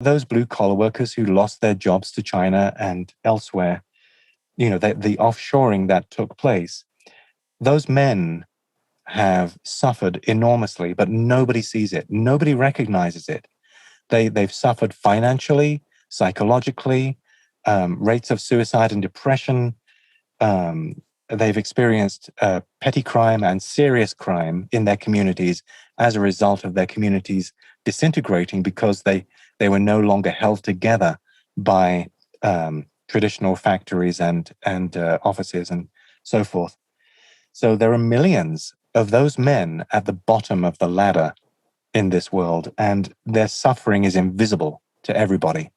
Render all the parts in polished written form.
those blue collar workers who lost their jobs to China and elsewhere, the offshoring that took place, those men have suffered enormously, but nobody sees it. Nobody recognizes it. They've suffered financially, psychologically, rates of suicide and depression. They've experienced petty crime and serious crime in their communities as a result of their communities disintegrating because they were no longer held together by traditional factories and offices and so forth. So there are millions of those men at the bottom of the ladder in this world, and their suffering is invisible to everybody.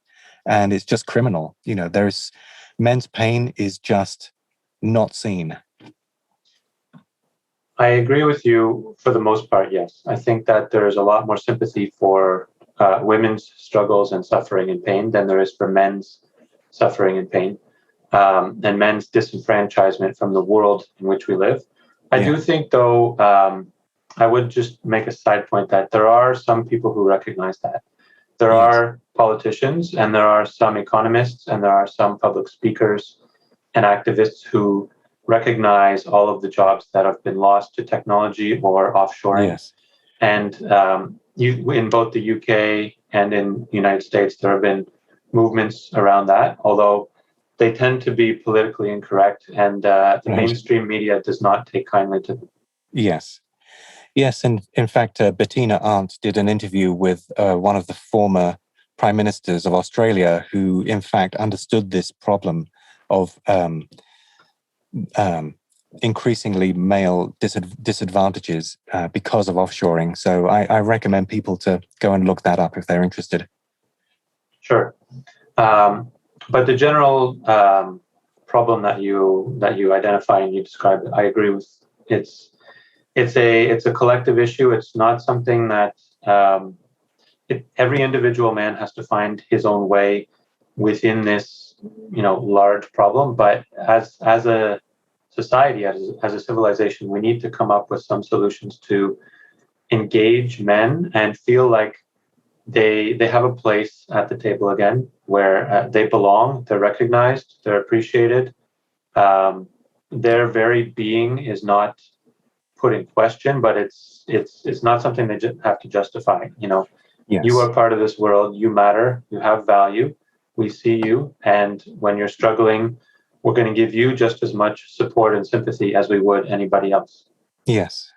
And it's just criminal. There's men's pain is just not seen. I agree with you for the most part, yes. I think that there's a lot more sympathy for women's struggles and suffering and pain than there is for men's suffering and pain, and men's disenfranchisement from the world in which we live. I do think, though, I would just make a side point that there are some people who recognize that. There are politicians, and there are some economists, and there are some public speakers and activists who recognize all of the jobs that have been lost to technology or offshoring. Yes. And in both the UK and in the United States, there have been movements around that, although they tend to be politically incorrect, and the mainstream media does not take kindly to them. Yes, and in fact, Bettina Arndt did an interview with one of the former prime ministers of Australia, who in fact understood this problem of increasingly male disadvantages because of offshoring. So I recommend people to go and look that up if they're interested. Sure. But the general problem that you identify and you describe, I agree with. It's a collective issue. It's not something that every individual man has to find his own way within this, large problem. But as a society, as a civilization, we need to come up with some solutions to engage men and feel like they have a place at the table again, where they belong, they're recognized, they're appreciated. Their very being is not put in question, but it's not something they have to justify. Yes. You are part of this world. You matter. You have value. We see you, and when you're struggling, we're going to give you just as much support and sympathy as we would anybody else. Yes.